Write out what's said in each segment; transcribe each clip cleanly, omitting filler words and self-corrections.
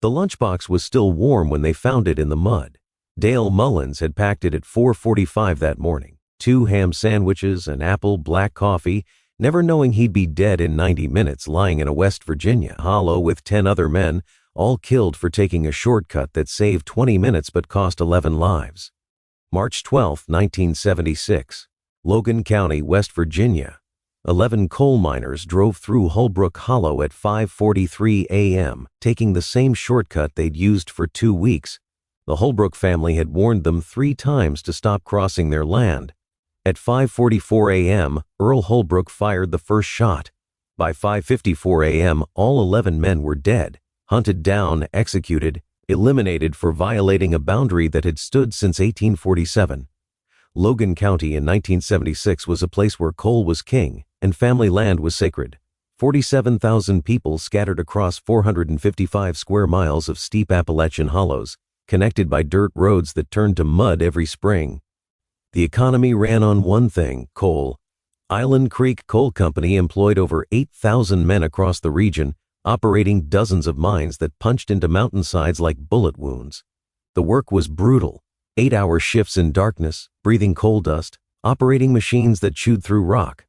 The lunchbox was still warm when they found it in the mud. Dale Mullins had packed it at 4:45 that morning. 2 ham sandwiches, an apple, black coffee, never knowing he'd be dead in 90 minutes lying in a West Virginia hollow with 10 other men, all killed for taking a shortcut that saved 20 minutes but cost 11 lives. March 12, 1976. Logan County, West Virginia. 11 coal miners drove through Hullbrook Hollow at 5:43 a.m., taking the same shortcut they'd used for 2 weeks. The Hullbrook family had warned them 3 times to stop crossing their land. At 5:44 a.m., Earl Hullbrook fired the first shot. By 5:54 a.m., all 11 men were dead, hunted down, executed, eliminated for violating a boundary that had stood since 1847. Logan County in 1976 was a place where coal was king and family land was sacred. 47,000 people scattered across 455 square miles of steep Appalachian hollows, connected by dirt roads that turned to mud every spring. The economy ran on one thing, coal. Island Creek Coal Company employed over 8,000 men across the region, operating dozens of mines that punched into mountainsides like bullet wounds. The work was brutal. 8-hour shifts in darkness, breathing coal dust, operating machines that chewed through rock.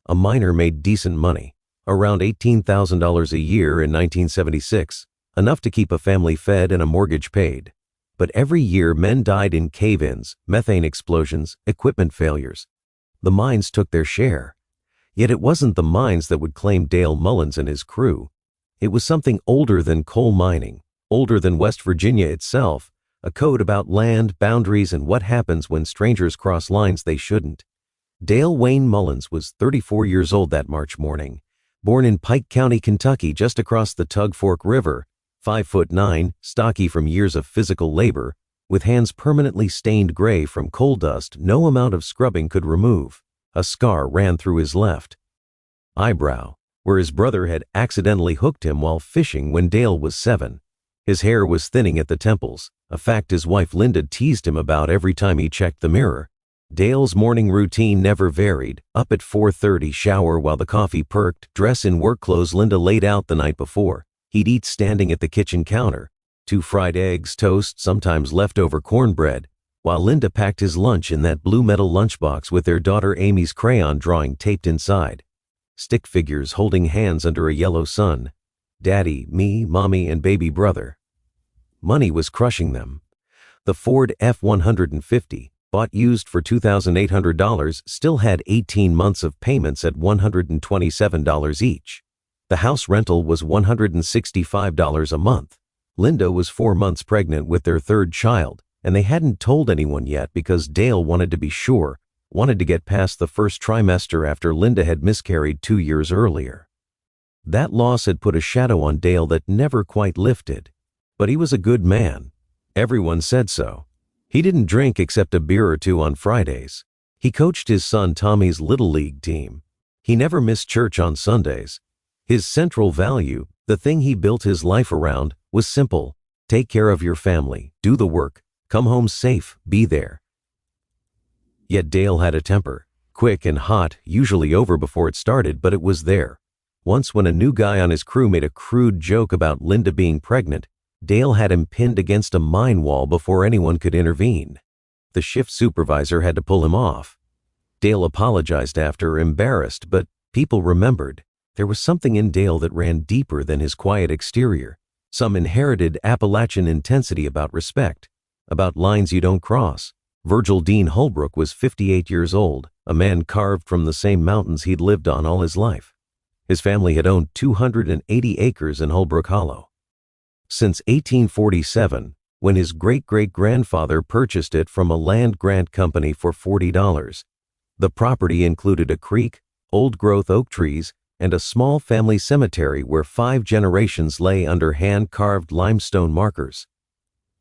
A miner made decent money, around $18,000 a year in 1976, enough to keep a family fed and a mortgage paid. But every year men died in cave-ins, methane explosions, equipment failures. The mines took their share. Yet it wasn't the mines that would claim Dale Mullins and his crew. It was something older than coal mining, older than West Virginia itself, a code about land, boundaries, and what happens when strangers cross lines they shouldn't. Dale Wayne Mullins was 34 years old that March morning, born in Pike County, Kentucky, just across the Tug Fork River, 5'9", stocky from years of physical labor, with hands permanently stained gray from coal dust no amount of scrubbing could remove. A scar ran through his left eyebrow, where his brother had accidentally hooked him while fishing when Dale was 7. His hair was thinning at the temples, a fact his wife Linda teased him about every time he checked the mirror. Dale's morning routine never varied. Up at 4:30, shower while the coffee perked, dress in work clothes Linda laid out the night before. He'd eat standing at the kitchen counter. 2 fried eggs, toast, sometimes leftover cornbread, while Linda packed his lunch in that blue metal lunchbox with their daughter Amy's crayon drawing taped inside. Stick figures holding hands under a yellow sun. Daddy, me, Mommy, and baby brother. Money was crushing them. The Ford F-150, bought used for $2,800, still had 18 months of payments at $127 each. The house rental was $165 a month. Linda was 4 months pregnant with their 3rd child, and they hadn't told anyone yet because Dale wanted to be sure, wanted to get past the first trimester after Linda had miscarried 2 years earlier. That loss had put a shadow on Dale that never quite lifted. But he was a good man. Everyone said so. He didn't drink except a beer or 2 on Fridays. He coached his son Tommy's Little League team. He never missed church on Sundays. His central value, the thing he built his life around, was simple. Take care of your family, do the work, come home safe, be there. Yet Dale had a temper. Quick and hot, usually over before it started, but it was there. Once when a new guy on his crew made a crude joke about Linda being pregnant, Dale had him pinned against a mine wall before anyone could intervene. The shift supervisor had to pull him off. Dale apologized after, embarrassed, but people remembered. There was something in Dale that ran deeper than his quiet exterior, some inherited Appalachian intensity about respect, about lines you don't cross. Virgil Hullbrook was 58 years old, a man carved from the same mountains he'd lived on all his life. His family had owned 280 acres in Hullbrook Hollow since 1847, when his great-great-grandfather purchased it from a land grant company for $40. The property included a creek, old-growth oak trees, and a small family cemetery where 5 generations lay under hand-carved limestone markers.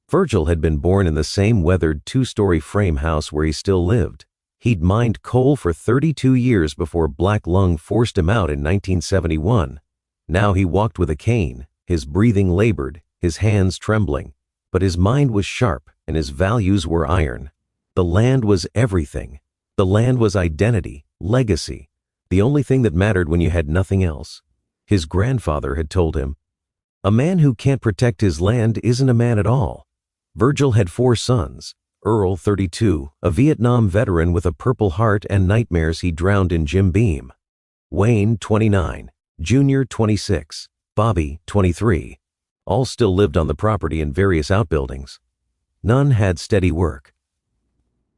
Virgil had been born in the same weathered 2-story frame house where he still lived. He'd mined coal for 32 years before black lung forced him out in 1971. Now he walked with a cane, his breathing labored, his hands trembling, but his mind was sharp and his values were iron. The land was everything. The land was identity, legacy, the only thing that mattered when you had nothing else. His grandfather had told him, A man who can't protect his land isn't a man at all. Virgil had 4 sons. Earl, 32, a Vietnam veteran with a Purple Heart and nightmares he drowned in Jim Beam. Wayne, 29, Junior, 26, Bobby, 23. All still lived on the property in various outbuildings. None had steady work.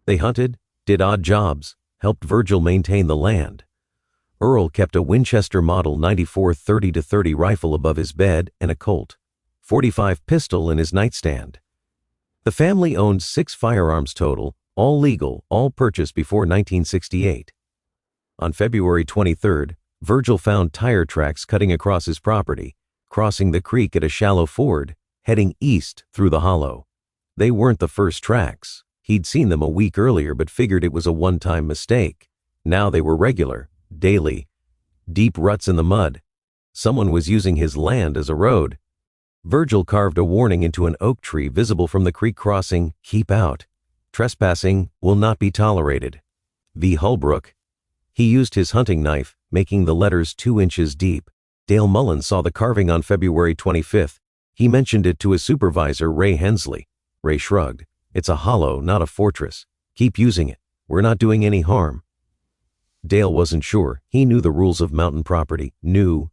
They hunted, did odd jobs, helped Virgil maintain the land. Earl kept a Winchester Model 94 30-30 rifle above his bed and a Colt .45 pistol in his nightstand. The family owned 6 firearms total, all legal, all purchased before 1968. On February 23rd, Virgil found tire tracks cutting across his property, crossing the creek at a shallow ford, heading east through the hollow. They weren't the first tracks. He'd seen them a week earlier but figured it was a one-time mistake. Now they were regular, daily, deep ruts in the mud. Someone was using his land as a road. Virgil carved a warning into an oak tree visible from the creek crossing, "Keep out. Trespassing will not be tolerated. V. Hullbrook." He used his hunting knife, making the letters 2 inches deep. Dale Mullins saw the carving on February 25th. He mentioned it to his supervisor, Ray Hensley. Ray shrugged. "It's a hollow, not a fortress. Keep using it. We're not doing any harm." Dale wasn't sure. He knew the rules of mountain property, knew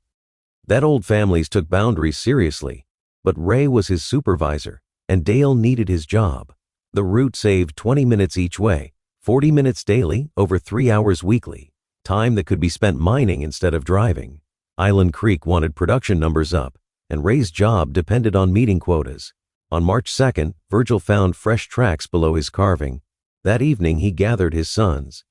that old families took boundaries seriously. But Ray was his supervisor, and Dale needed his job. The route saved 20 minutes each way, 40 minutes daily, over 3 hours weekly, time that could be spent mining instead of driving. Island Creek wanted production numbers up, and Ray's job depended on meeting quotas. On March 2nd, Virgil found fresh tracks below his carving. That evening, he gathered his sons.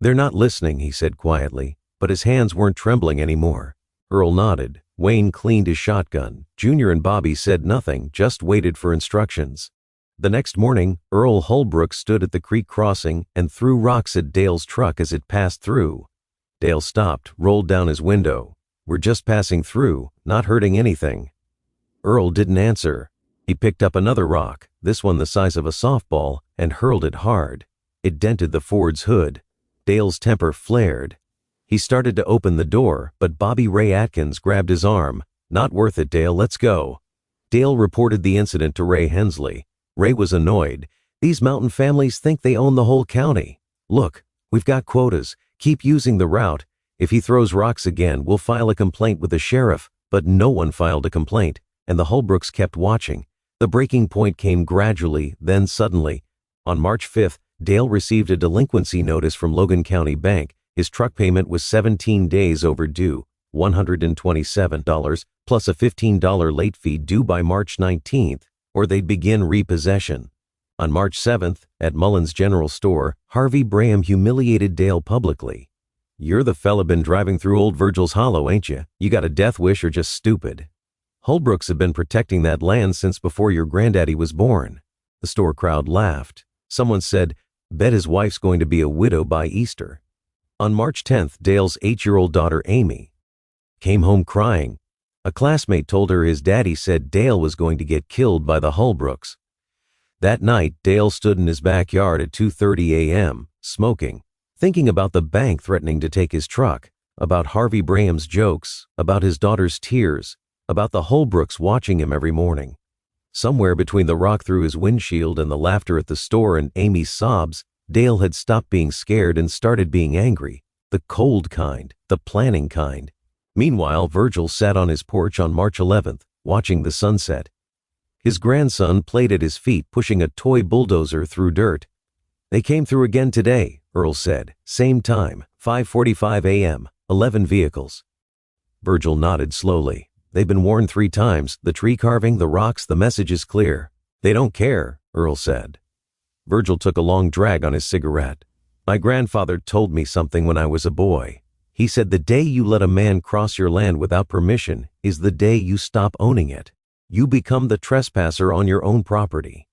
"They're not listening," he said quietly, but his hands weren't trembling anymore. Earl nodded. Wayne cleaned his shotgun. Junior and Bobby said nothing, just waited for instructions. The next morning, Earl Hullbrook stood at the creek crossing and threw rocks at Dale's truck as it passed through. Dale stopped, rolled down his window. "We're just passing through, not hurting anything." Earl didn't answer. He picked up another rock, this one the size of a softball, and hurled it hard. It dented the Ford's hood. Dale's temper flared. He started to open the door, but Bobby Ray Atkins grabbed his arm. "Not worth it, Dale, let's go." Dale reported the incident to Ray Hensley. Ray was annoyed. "These mountain families think they own the whole county. Look, we've got quotas. Keep using the route. If he throws rocks again, we'll file a complaint with the sheriff." But no one filed a complaint, and the Hullbrooks kept watching. The breaking point came gradually, then suddenly. On March 5th, Dale received a delinquency notice from Logan County Bank. His truck payment was 17 days overdue, $127, plus a $15 late fee due by March 19th, or they'd begin repossession. On March 7th, at Mullins' General Store, Harvey Braham humiliated Dale publicly. "You're the fella been driving through old Virgil's Hollow, ain't you? You got a death wish or just stupid? Hullbrooks have been protecting that land since before your granddaddy was born." The store crowd laughed. Someone said, "Bet his wife's going to be a widow by Easter." On March 10th, Dale's 8-year-old daughter, Amy, came home crying. A classmate told her his daddy said Dale was going to get killed by the Hullbrooks. That night, Dale stood in his backyard at 2:30 a.m., smoking, thinking about the bank threatening to take his truck, about Harvey Braham's jokes, about his daughter's tears, about the Hullbrooks watching him every morning. Somewhere between the rock through his windshield and the laughter at the store and Amy's sobs, Dale had stopped being scared and started being angry, the cold kind, the planning kind. Meanwhile, Virgil sat on his porch on March 11th, watching the sunset. His grandson played at his feet, pushing a toy bulldozer through dirt. "They came through again today," Earl said. "Same time, 5:45 a.m., 11 vehicles." Virgil nodded slowly. "They've been warned 3 times, the tree carving, the rocks, the message is clear." "They don't care," Earl said. Virgil took a long drag on his cigarette. "My grandfather told me something when I was a boy. He said the day you let a man cross your land without permission is the day you stop owning it. You become the trespasser on your own property."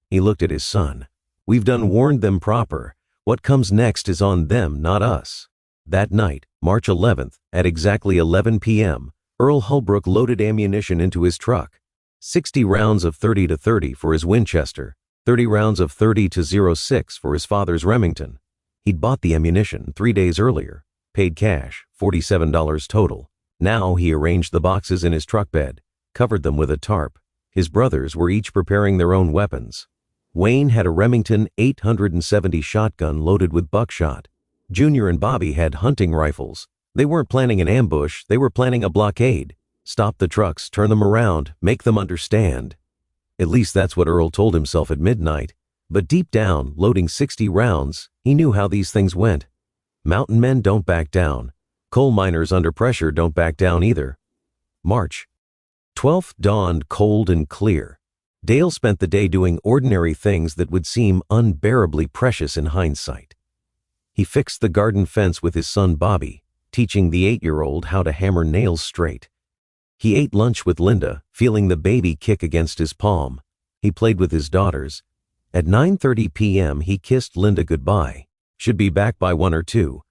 He looked at his son. "We've done warned them proper. What comes next is on them, not us." That night, March 11th, at exactly 11 p.m., Earl Hullbrook loaded ammunition into his truck. 60 rounds of 30-30 for his Winchester, 30 rounds of 30-06 for his father's Remington. He'd bought the ammunition 3 days earlier, paid cash, $47 total. Now he arranged the boxes in his truck bed, covered them with a tarp. His brothers were each preparing their own weapons. Wayne had a Remington 870 shotgun loaded with buckshot. Junior and Bobby had hunting rifles. They weren't planning an ambush, they were planning a blockade. Stop the trucks, turn them around, make them understand. At least that's what Earl told himself at midnight. But deep down, loading 60 rounds, he knew how these things went. Mountain men don't back down. Coal miners under pressure don't back down either. March 12th dawned cold and clear. Dale spent the day doing ordinary things that would seem unbearably precious in hindsight. He fixed the garden fence with his son Bobby, teaching the 8-year-old how to hammer nails straight. He ate lunch with Linda, feeling the baby kick against his palm. He played with his daughters. At 9:30 p.m. he kissed Linda goodbye. Should be back by 1 or 2.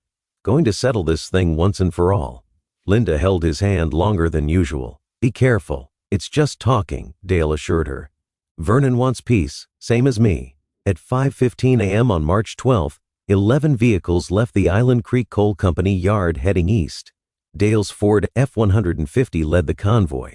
Going to settle this thing once and for all. Linda held his hand longer than usual. Be careful. It's just talking, Dale assured her. Vernon wants peace, same as me. At 5:15 a.m. on March 12th, 11 vehicles left the Island Creek Coal Company yard heading east. Dale's Ford F-150 led the convoy,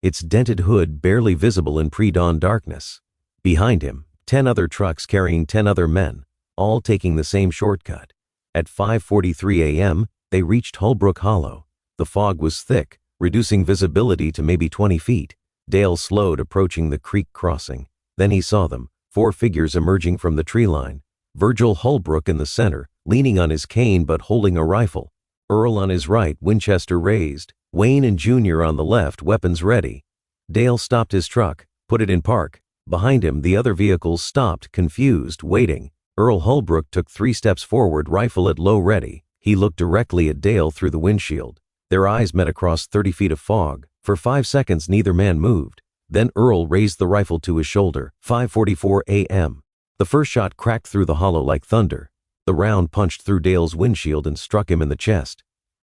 its dented hood barely visible in pre-dawn darkness. Behind him, 10 other trucks carrying 10 other men, all taking the same shortcut. At 5:43 a.m., they reached Hullbrook Hollow. The fog was thick, reducing visibility to maybe 20 feet. Dale slowed, approaching the creek crossing. Then he saw them, 4 figures emerging from the tree line. Virgil Hullbrook in the center, leaning on his cane but holding a rifle. Earl on his right, Winchester raised. Wayne and Junior on the left, weapons ready. Dale stopped his truck, put it in park. Behind him, the other vehicles stopped, confused, waiting. Earl Hullbrook took 3 steps forward, rifle at low ready. He looked directly at Dale through the windshield. Their eyes met across 30 feet of fog. For 5 seconds, neither man moved. Then Earl raised the rifle to his shoulder. 5:44 a.m. The first shot cracked through the hollow like thunder. The round punched through Dale's windshield and struck him in the chest.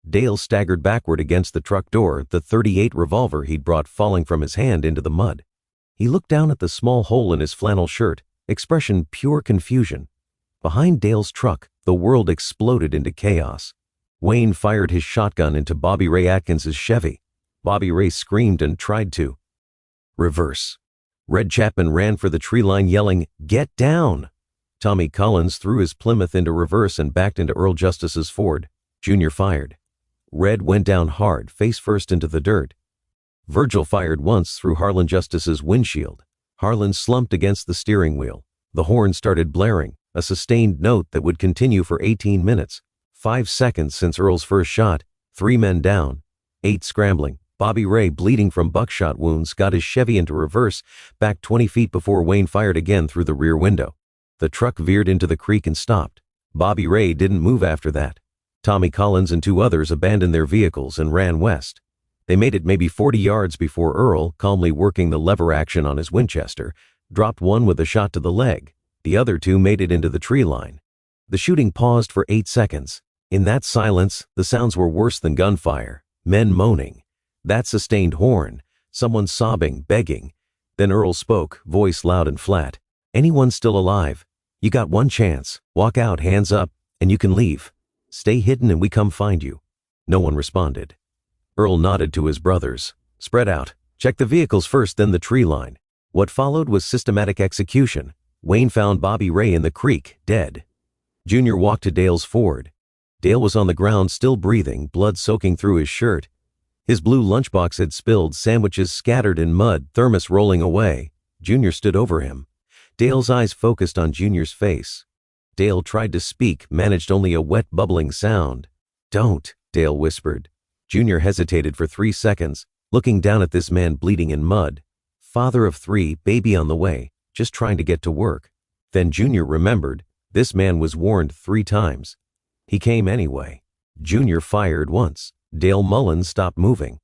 Dale staggered backward against the truck door, the .38 revolver he'd brought falling from his hand into the mud. He looked down at the small hole in his flannel shirt, expression pure confusion. Behind Dale's truck, the world exploded into chaos. Wayne fired his shotgun into Bobby Ray Atkins's Chevy. Bobby Ray screamed and tried to reverse. Red Chapman ran for the tree line yelling, "Get down!" Tommy Collins threw his Plymouth into reverse and backed into Earl Justice's Ford. Junior fired. Red went down hard, face first into the dirt. Virgil fired once through Harlan Justice's windshield. Harlan slumped against the steering wheel. The horn started blaring, a sustained note that would continue for 18 minutes. 5 seconds since Earl's first shot. 3 men down. 8 scrambling. Bobby Ray, bleeding from buckshot wounds, got his Chevy into reverse, back 20 feet before Wayne fired again through the rear window. The truck veered into the creek and stopped. Bobby Ray didn't move after that. Tommy Collins and 2 others abandoned their vehicles and ran west. They made it maybe 40 yards before Earl, calmly working the lever action on his Winchester, dropped one with a shot to the leg. The other 2 made it into the tree line. The shooting paused for 8 seconds. In that silence, the sounds were worse than gunfire. Men moaning. That sustained horn. Someone sobbing, begging. Then Earl spoke, voice loud and flat. "Anyone still alive? You got one chance. Walk out, hands up, and you can leave. Stay hidden and we come find you." No one responded. Earl nodded to his brothers. "Spread out. Check the vehicles first, then the tree line." What followed was systematic execution. Wayne found Bobby Ray in the creek, dead. Junior walked to Dale's Ford. Dale was on the ground, still breathing, blood soaking through his shirt. His blue lunchbox had spilled, sandwiches scattered in mud, thermos rolling away. Junior stood over him. Dale's eyes focused on Junior's face. Dale tried to speak, managed only a wet, bubbling sound. "Don't," Dale whispered. Junior hesitated for 3 seconds, looking down at this man bleeding in mud. Father of 3, baby on the way, just trying to get to work. Then Junior remembered, this man was warned 3 times. He came anyway. Junior fired once. Dale Mullins stopped moving.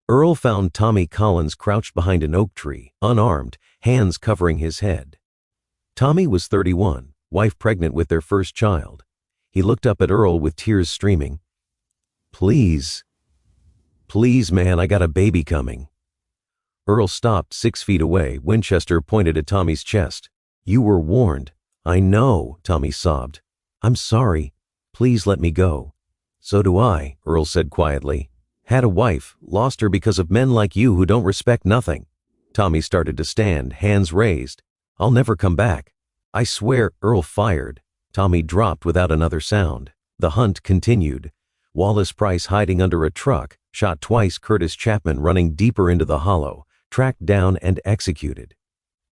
Earl found Tommy Collins crouched behind an oak tree, unarmed, hands covering his head. Tommy was 31, wife pregnant with their first child. He looked up at Earl with tears streaming. Please, man, I got a baby coming." Earl stopped 6 feet away, Winchester pointed at Tommy's chest. "You were warned." "I know," Tommy sobbed. "I'm sorry. Please let me go." "So do I," Earl said quietly. Had a wife, lost her because of men like you who don't respect nothing. Tommy started to stand, hands raised. I'll never come back. I swear. Earl fired. Tommy dropped without another sound. The hunt continued. Wallace Price, hiding under a truck, shot twice. Curtis Chapman, running deeper into the hollow, tracked down and executed.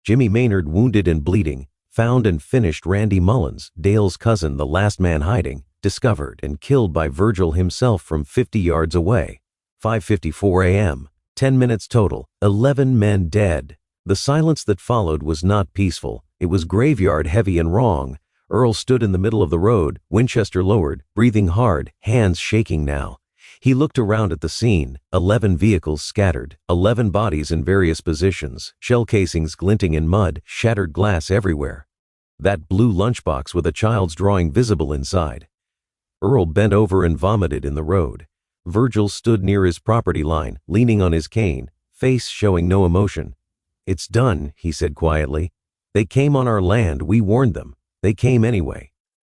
Jimmy Maynard, wounded and bleeding, found and finished. Randy Mullins, Dale's cousin, the last man hiding, discovered and killed by Virgil himself from 50 yards away. 5:54 a.m. 10 minutes total, 11 men dead. The silence that followed was not peaceful. It was graveyard heavy and wrong. Earl stood in the middle of the road, Winchester lowered, breathing hard, hands shaking now. He looked around at the scene. 11 vehicles scattered, 11 bodies in various positions, shell casings glinting in mud, shattered glass everywhere. That blue lunchbox with a child's drawing visible inside. Earl bent over and vomited in the road. Virgil stood near his property line, leaning on his cane, face showing no emotion. It's done, he said quietly. They came on our land. We warned them. They came anyway.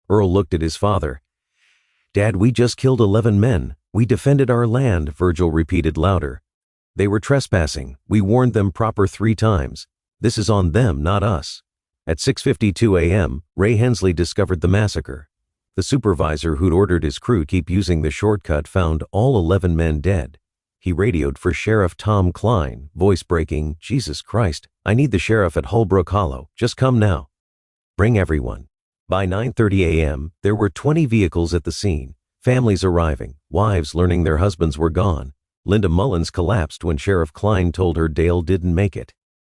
Earl looked at his father. Dad, we just killed 11 men. We defended our land, Virgil repeated louder. They were trespassing. We warned them proper 3 times. This is on them, not us. At 6:52 a.m., Ray Hensley discovered the massacre. The supervisor who'd ordered his crew keep using the shortcut found all 11 men dead. He radioed for Sheriff Tom Klein, voice breaking. Jesus Christ, I need the sheriff at Hullbrook Hollow. Just come now. Bring everyone. By 9:30 a.m., there were 20 vehicles at the scene, families arriving, wives learning their husbands were gone. Linda Mullins collapsed when Sheriff Klein told her Dale didn't make it.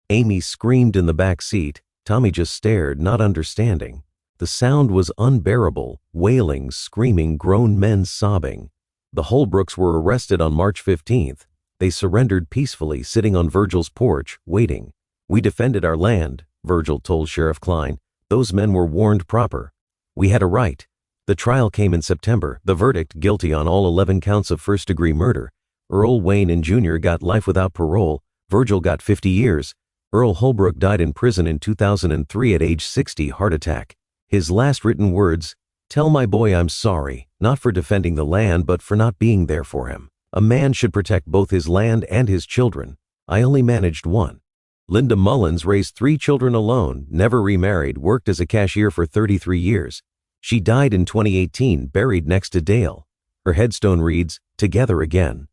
Amy screamed in the back seat. Tommy just stared, not understanding. The sound was unbearable, wailing, screaming, grown men sobbing. The Hullbrooks were arrested on March 15th. They surrendered peacefully, sitting on Virgil's porch, waiting. We defended our land, Virgil told Sheriff Klein. Those men were warned proper. We had a right. The trial came in September. The verdict, guilty on all 11 counts of first-degree murder. Earl Wayne and Jr. got life without parole. Virgil got 50 years. Earl Hullbrook died in prison in 2003 at age 60, heart attack. His last written words, "Tell my boy I'm sorry, not for defending the land but for not being there for him. A man should protect both his land and his children. I only managed one." Linda Mullins raised 3 children alone, never remarried, worked as a cashier for 33 years. She died in 2018, buried next to Dale. Her headstone reads, "Together again."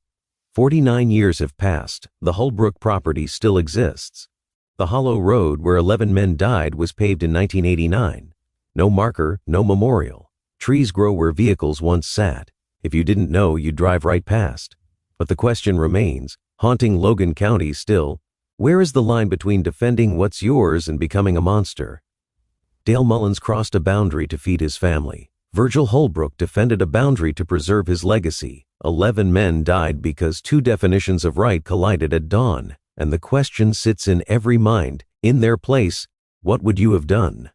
49 years have passed. The Hullbrook property still exists. The hollow road where 11 men died was paved in 1989. No marker, no memorial. Trees grow where vehicles once sat. If you didn't know, you'd drive right past. But the question remains, haunting Logan County still, where is the line between defending what's yours and becoming a monster? Dale Mullins crossed a boundary to feed his family. Virgil Hullbrook defended a boundary to preserve his legacy. 11 men died because 2 definitions of right collided at dawn. And the question sits in every mind, in their place, what would you have done?